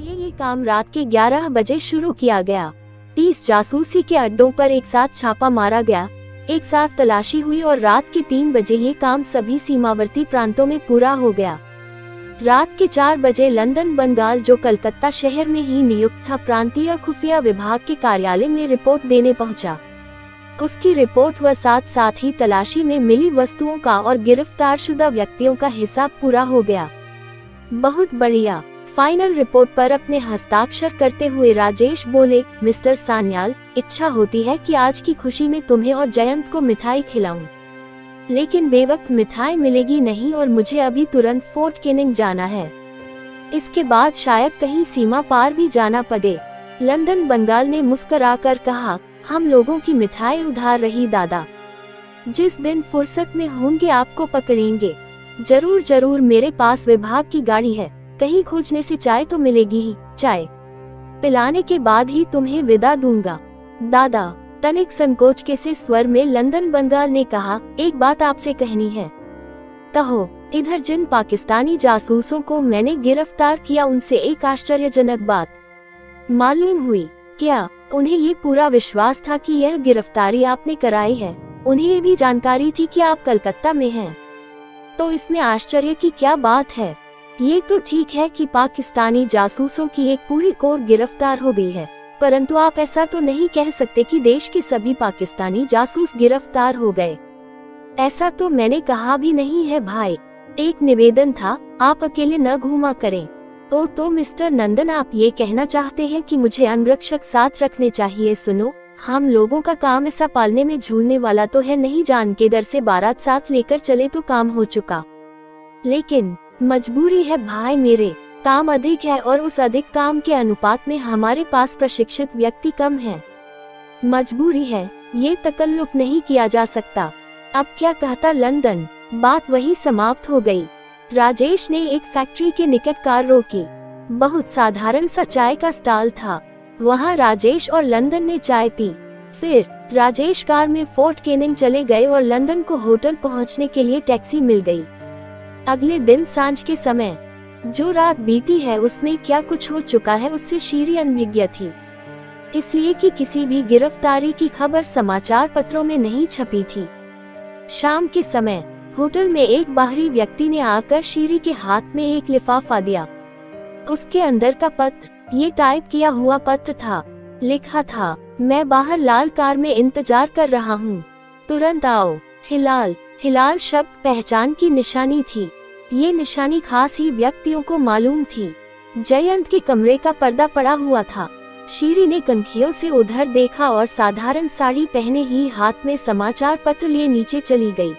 इसलिए ये काम रात के 11 बजे शुरू किया गया। 30 जासूसी के अड्डों पर एक साथ छापा मारा गया, एक साथ तलाशी हुई और रात के 3 बजे ये काम सभी सीमावर्ती प्रांतों में पूरा हो गया। रात के 4 बजे लंदन बंगाल, जो कलकत्ता शहर में ही नियुक्त था, प्रांतीय खुफिया विभाग के कार्यालय में रिपोर्ट देने पहुंचा। उसकी रिपोर्ट व साथ साथ ही तलाशी में मिली वस्तुओं का और गिरफ्तारशुदा व्यक्तियों का हिसाब पूरा हो गया। बहुत बढ़िया। फाइनल रिपोर्ट पर अपने हस्ताक्षर करते हुए राजेश बोले, मिस्टर सान्याल, इच्छा होती है कि आज की खुशी में तुम्हें और जयंत को मिठाई खिलाऊं, लेकिन बेवक्त मिठाई मिलेगी नहीं और मुझे अभी तुरंत फोर्ट केनिंग जाना है। इसके बाद शायद कहीं सीमा पार भी जाना पड़े। लंदन बंगाल ने मुस्कुराकर कहा, हम लोगों की मिठाई उधार रही दादा, जिस दिन फुर्सत में होंगे आपको पकड़ेंगे। जरूर जरूर, मेरे पास विभाग की गाड़ी है, कहीं खोजने से चाय तो मिलेगी ही। चाय पिलाने के बाद ही तुम्हें विदा दूंगा दादा, तनिक संकोच के से स्वर में लंदन बंगाल ने कहा, एक बात आपसे कहनी है। कहो। इधर जिन पाकिस्तानी जासूसों को मैंने गिरफ्तार किया उनसे एक आश्चर्यजनक बात मालूम हुई। क्या उन्हें ये पूरा विश्वास था कि यह गिरफ्तारी आपने कराई है? उन्हें ये भी जानकारी थी कि आप कलकत्ता में हैं। तो इसमें आश्चर्य की क्या बात है? ये तो ठीक है कि पाकिस्तानी जासूसों की एक पूरी कोर गिरफ्तार हो गई है, परंतु आप ऐसा तो नहीं कह सकते कि देश के सभी पाकिस्तानी जासूस गिरफ्तार हो गए। ऐसा तो मैंने कहा भी नहीं है भाई। एक निवेदन था, आप अकेले न घूमा करें। तो मिस्टर नंदन, आप ये कहना चाहते हैं कि मुझे अंगरक्षक साथ रखने चाहिए? सुनो, हम लोगों का काम ऐसा पालने में झूलने वाला तो है नहीं, जान के डर से बारात साथ लेकर चले तो काम हो चुका। लेकिन मजबूरी है भाई मेरे, काम अधिक है और उस अधिक काम के अनुपात में हमारे पास प्रशिक्षित व्यक्ति कम है। मजबूरी है, ये तकल्लुफ नहीं किया जा सकता। अब क्या कहता लंदन? बात वही समाप्त हो गई। राजेश ने एक फैक्ट्री के निकट कार रोकी। बहुत साधारण सा चाय का स्टॉल था। वहाँ राजेश और लंदन ने चाय पी। फिर राजेश कार में फोर्ट केनिंग चले गए और लंदन को होटल पहुँचने के लिए टैक्सी मिल गई। अगले दिन सांझ के समय जो रात बीती है उसमें क्या कुछ हो चुका है उससे शीरी अनभिज्ञ थी, इसलिए कि किसी भी गिरफ्तारी की खबर समाचार पत्रों में नहीं छपी थी। शाम के समय होटल में एक बाहरी व्यक्ति ने आकर शीरी के हाथ में एक लिफाफा दिया। उसके अंदर का पत्र, ये टाइप किया हुआ पत्र था। लिखा था, मैं बाहर लाल कार में इंतजार कर रहा हूँ, तुरंत आओ। हिलाल। हिलाल शब्द पहचान की निशानी थी। ये निशानी खास ही व्यक्तियों को मालूम थी। जयंत के कमरे का पर्दा पड़ा हुआ था। शीरी ने कनखियों से उधर देखा और साधारण साड़ी पहने ही हाथ में समाचार पत्र लिए नीचे चली गई।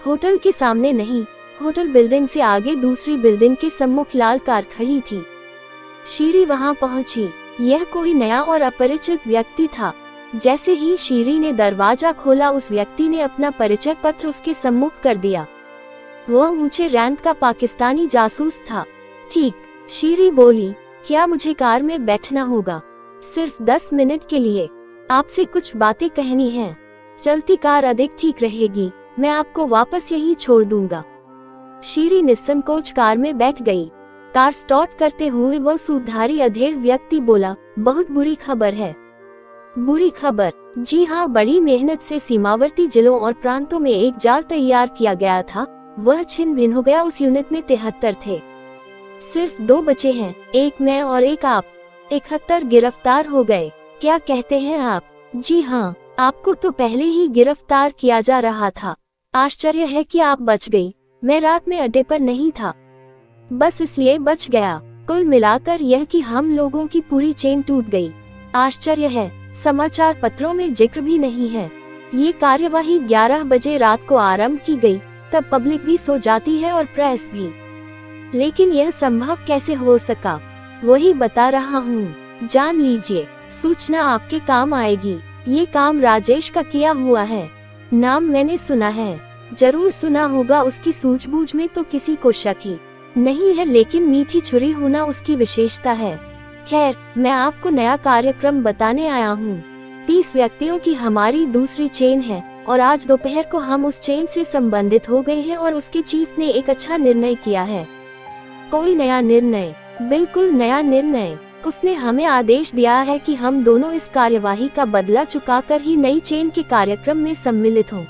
होटल के सामने नहीं, होटल बिल्डिंग से आगे दूसरी बिल्डिंग के सम्मुख लाल कार खड़ी थी। शीरी वहां पहुंची। यह कोई नया और अपरिचित व्यक्ति था। जैसे ही शीरी ने दरवाजा खोला, उस व्यक्ति ने अपना परिचय पत्र उसके सम्मुख कर दिया। वह ऊंचे रैंक का पाकिस्तानी जासूस था। ठीक, शीरी बोली, क्या मुझे कार में बैठना होगा? सिर्फ 10 मिनट के लिए, आपसे कुछ बातें कहनी हैं। चलती कार अधिक ठीक रहेगी, मैं आपको वापस यहीं छोड़ दूंगा। शीरी निस्संकोच कार में बैठ गई। कार स्टार्ट करते हुए वह सूटधारी अधेड़ व्यक्ति बोला, बहुत बुरी खबर है। बुरी खबर? जी हाँ, बड़ी मेहनत से सीमावर्ती जिलों और प्रांतों में एक जाल तैयार किया गया था, वह छिन भिन हो गया। उस यूनिट में 73 थे, सिर्फ 2 बचे हैं, एक मैं और एक आप। 71 गिरफ्तार हो गए। क्या कहते हैं आप? जी हाँ, आपको तो पहले ही गिरफ्तार किया जा रहा था। आश्चर्य है कि आप बच गई। मैं रात में अड्डे पर नहीं था, बस इसलिए बच गया। कुल मिलाकर यह कि हम लोगों की पूरी चेन टूट गई। आश्चर्य है, समाचार पत्रों में जिक्र भी नहीं है। ये कार्यवाही 11 बजे रात को आरंभ की गई, तब पब्लिक भी सो जाती है और प्रेस भी। लेकिन यह संभव कैसे हो सका? वही बता रहा हूँ, जान लीजिए, सूचना आपके काम आएगी। ये काम राजेश का किया हुआ है। नाम मैंने सुना है, जरूर सुना होगा। उसकी सूझबूझ में तो किसी को शक ही नहीं है, लेकिन मीठी छुरी होना उसकी विशेषता है। खैर, मैं आपको नया कार्यक्रम बताने आया हूँ। 30 व्यक्तियों की हमारी दूसरी चेन है और आज दोपहर को हम उस चेन से संबंधित हो गए हैं और उसके चीफ ने एक अच्छा निर्णय किया है। कोई नया निर्णय? बिल्कुल नया निर्णय। उसने हमें आदेश दिया है कि हम दोनों इस कार्यवाही का बदला चुकाकर ही नई चेन के कार्यक्रम में सम्मिलित हों।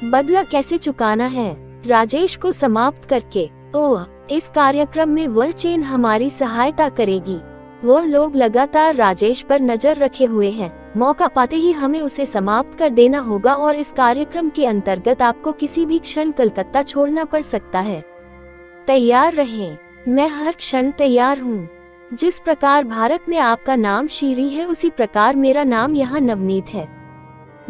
बदला कैसे चुकाना है? राजेश को समाप्त करके। ओह, इस कार्यक्रम में वह चेन हमारी सहायता करेगी। वह लोग लगातार राजेश पर नजर रखे हुए हैं। मौका पाते ही हमें उसे समाप्त कर देना होगा और इस कार्यक्रम के अंतर्गत आपको किसी भी क्षण कलकत्ता छोड़ना पड़ सकता है। तैयार रहें। मैं हर क्षण तैयार हूँ। जिस प्रकार भारत में आपका नाम शीरी है, उसी प्रकार मेरा नाम यहाँ नवनीत है।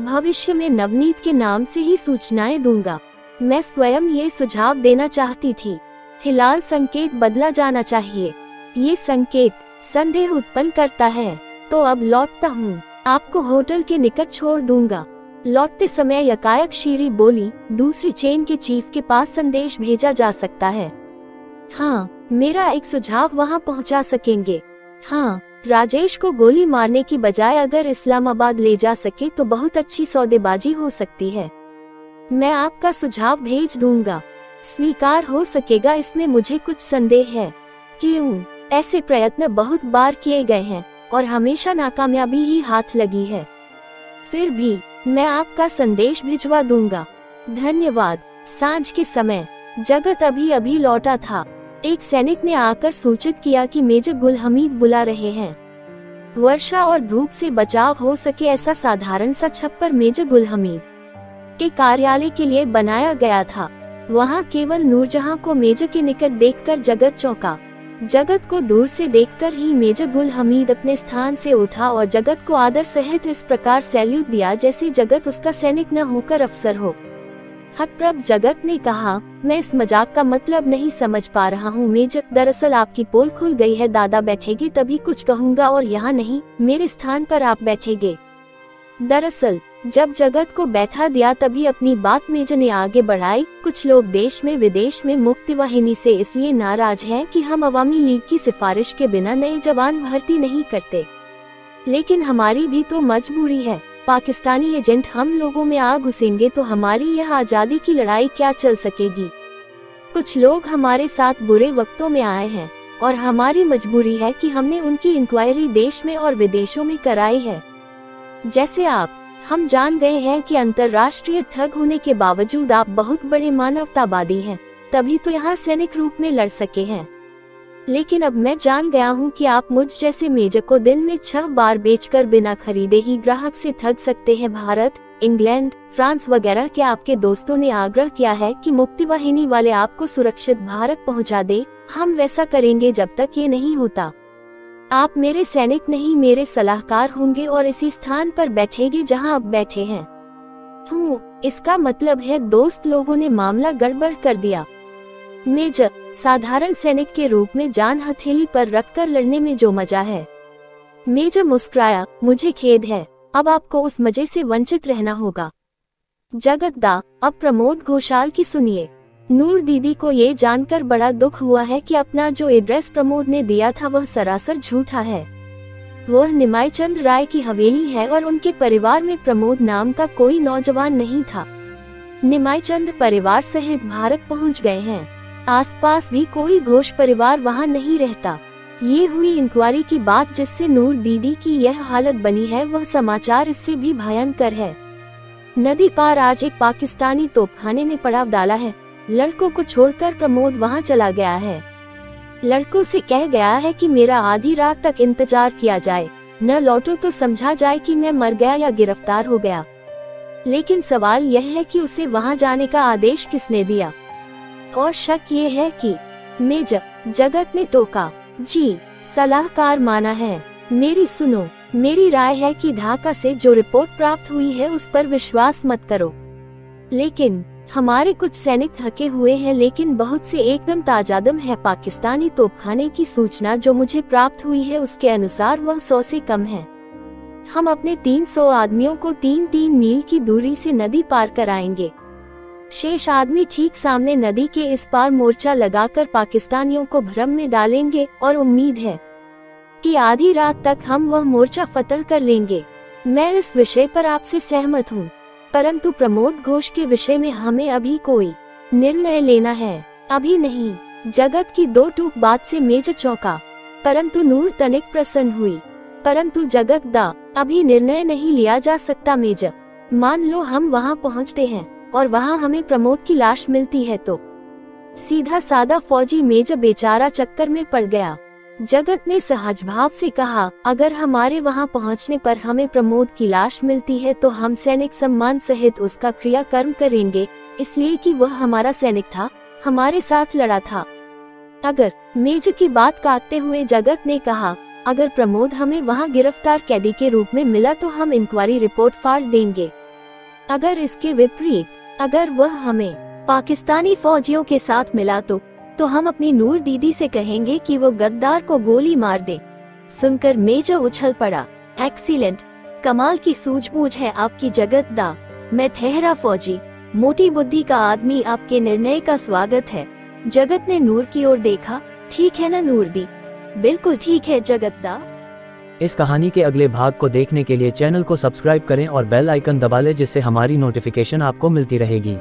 भविष्य में नवनीत के नाम से ही सूचनाएं दूंगा। मैं स्वयं ये सुझाव देना चाहती थी। फिलहाल संकेत बदला जाना चाहिए। ये संकेत संदेह उत्पन्न करता है। तो अब लौटता हूँ। आपको होटल के निकट छोड़ दूंगा। लौटते समय यकायक शीरी बोली, दूसरी चेन के चीफ के पास संदेश भेजा जा सकता है। हाँ, मेरा एक सुझाव वहाँ पहुँचा सकेंगे। हाँ, राजेश को गोली मारने की बजाय अगर इस्लामाबाद ले जा सके तो बहुत अच्छी सौदेबाजी हो सकती है। मैं आपका सुझाव भेज दूंगा। स्वीकार हो सकेगा, इसमें मुझे कुछ संदेह है। क्यों? ऐसे प्रयत्न बहुत बार किए गए हैं और हमेशा नाकामयाबी ही हाथ लगी है। फिर भी मैं आपका संदेश भिजवा दूंगा। धन्यवाद। सांझ के समय जगत अभी अभी लौटा था। एक सैनिक ने आकर सूचित किया कि मेजर गुल हमीद बुला रहे हैं। वर्षा और धूप से बचाव हो सके ऐसा साधारण सा छप्पर मेजर गुल हमीद के कार्यालय के लिए बनाया गया था। वहाँ केवल नूरजहां को मेजर के निकट देखकर जगत चौंका। जगत को दूर से देखकर ही मेजर गुल हमीद अपने स्थान से उठा और जगत को आदर सहित इस प्रकार सैल्यूट दिया जैसे जगत उसका सैनिक न होकर अफसर हो। हतप्रभ जगत ने कहा, मैं इस मजाक का मतलब नहीं समझ पा रहा हूँ मेजर। दरअसल आपकी पोल खुल गई है। दादा बैठेगे तभी कुछ कहूँगा और यहाँ नहीं, मेरे स्थान पर आप बैठेगे। दरअसल जब जगत को बैठा दिया तभी अपनी बात मेजर ने आगे बढ़ाई। कुछ लोग देश में विदेश में मुक्तिवाहिनी से इसलिए नाराज हैं कि हम अवामी लीग की सिफारिश के बिना नए जवान भर्ती नहीं करते। लेकिन हमारी भी तो मजबूरी है। पाकिस्तानी एजेंट हम लोगों में आ घुसेंगे तो हमारी यह आजादी की लड़ाई क्या चल सकेगी। कुछ लोग हमारे साथ बुरे वक्तों में आए हैं और हमारी मजबूरी है कि हमने उनकी इंक्वायरी देश में और विदेशों में कराई है। जैसे आप, हम जान गए हैं कि अंतर्राष्ट्रीय ठग होने के बावजूद आप बहुत बड़े मानवतावादी हैं, तभी तो यहाँ सैनिक रूप में लड़ सके हैं। लेकिन अब मैं जान गया हूँ कि आप मुझ जैसे मेजर को दिन में 6 बार बेचकर बिना खरीदे ही ग्राहक से ठग सकते हैं। भारत, इंग्लैंड, फ्रांस वगैरह के आपके दोस्तों ने आग्रह किया है कि मुक्तिवाहिनी वाले आपको सुरक्षित भारत पहुँचा दे। हम वैसा करेंगे जब तक ये नहीं होता। आप मेरे सैनिक नहीं, मेरे सलाहकार होंगे और इसी स्थान पर बैठेंगे जहां अब बैठे हैं। इसका मतलब है दोस्त लोगों ने मामला गड़बड़ कर दिया। मेजर, साधारण सैनिक के रूप में जान हथेली पर रखकर लड़ने में जो मजा है। मेजर मुस्कुराया, मुझे खेद है, अब आपको उस मजे से वंचित रहना होगा। जगतदा, अब प्रमोद घोषाल की सुनिए। नूर दीदी को ये जानकर बड़ा दुख हुआ है कि अपना जो एड्रेस प्रमोद ने दिया था वह सरासर झूठा है। वह निमाई चंद राय की हवेली है और उनके परिवार में प्रमोद नाम का कोई नौजवान नहीं था। निमाई चंद परिवार सहित भारत पहुंच गए हैं। आसपास भी कोई घोष परिवार वहां नहीं रहता। ये हुई इंक्वायरी की बात जिससे नूर दीदी की यह हालत बनी है। वह समाचार इससे भी भयंकर है। नदी पार आज एक पाकिस्तानी तोपखाने ने पड़ाव डाला है। लड़कों को छोड़कर प्रमोद वहां चला गया है। लड़कों से कह गया है कि मेरा आधी रात तक इंतजार किया जाए, न लौटो तो समझा जाए कि मैं मर गया या गिरफ्तार हो गया। लेकिन सवाल यह है कि उसे वहां जाने का आदेश किसने दिया। और शक ये है कि मेजर, जगत ने टोका। जी, सलाहकार माना है। मेरी सुनो, मेरी राय है कि ढाका से जो रिपोर्ट प्राप्त हुई है उस पर विश्वास मत करो। लेकिन हमारे कुछ सैनिक थके हुए हैं, लेकिन बहुत से एकदम ताजादम है। पाकिस्तानी तोपखाने की सूचना जो मुझे प्राप्त हुई है उसके अनुसार वह 100 से कम है। हम अपने 300 आदमियों को 3-3 मील की दूरी से नदी पार कराएंगे। शेष आदमी ठीक सामने नदी के इस पार मोर्चा लगाकर पाकिस्तानियों को भ्रम में डालेंगे और उम्मीद है कि आधी रात तक हम वह मोर्चा फतह कर लेंगे। मैं इस विषय पर आपसे सहमत हूँ, परंतु प्रमोद घोष के विषय में हमें अभी कोई निर्णय लेना है। अभी नहीं, जगत की दो टूक बात से मेज चौंका, परंतु नूर तनिक प्रसन्न हुई। परंतु जगत दा, अभी निर्णय नहीं लिया जा सकता मेज। मान लो हम वहाँ पहुँचते हैं और वहाँ हमें प्रमोद की लाश मिलती है तो। सीधा सादा फौजी मेज बेचारा चक्कर में पड़ गया। जगत ने सहज भाव से कहा, अगर हमारे वहाँ पहुँचने पर हमें प्रमोद की लाश मिलती है तो हम सैनिक सम्मान सहित उसका क्रियाकर्म करेंगे, इसलिए कि वह हमारा सैनिक था, हमारे साथ लड़ा था। अगर, मेज की बात काटते हुए जगत ने कहा, अगर प्रमोद हमें वहाँ गिरफ्तार कैदी के रूप में मिला तो हम इंक्वायरी रिपोर्ट फाड़ देंगे। अगर इसके विपरीत, अगर वह हमें पाकिस्तानी फौजियों के साथ मिला तो हम अपनी नूर दीदी से कहेंगे कि वो गद्दार को गोली मार दे। सुनकर मेजर उछल पड़ा, एक्सीलेंट, कमाल की सूझबूझ है आपकी जगत दा। मैं ठहरा फौजी, मोटी बुद्धि का आदमी, आपके निर्णय का स्वागत है। जगत ने नूर की ओर देखा, ठीक है ना नूर दी? बिल्कुल ठीक है जगत दा। इस कहानी के अगले भाग को देखने के लिए चैनल को सब्सक्राइब करें और बेल आइकन दबा लें, जिससे हमारी नोटिफिकेशन आपको मिलती रहेगी।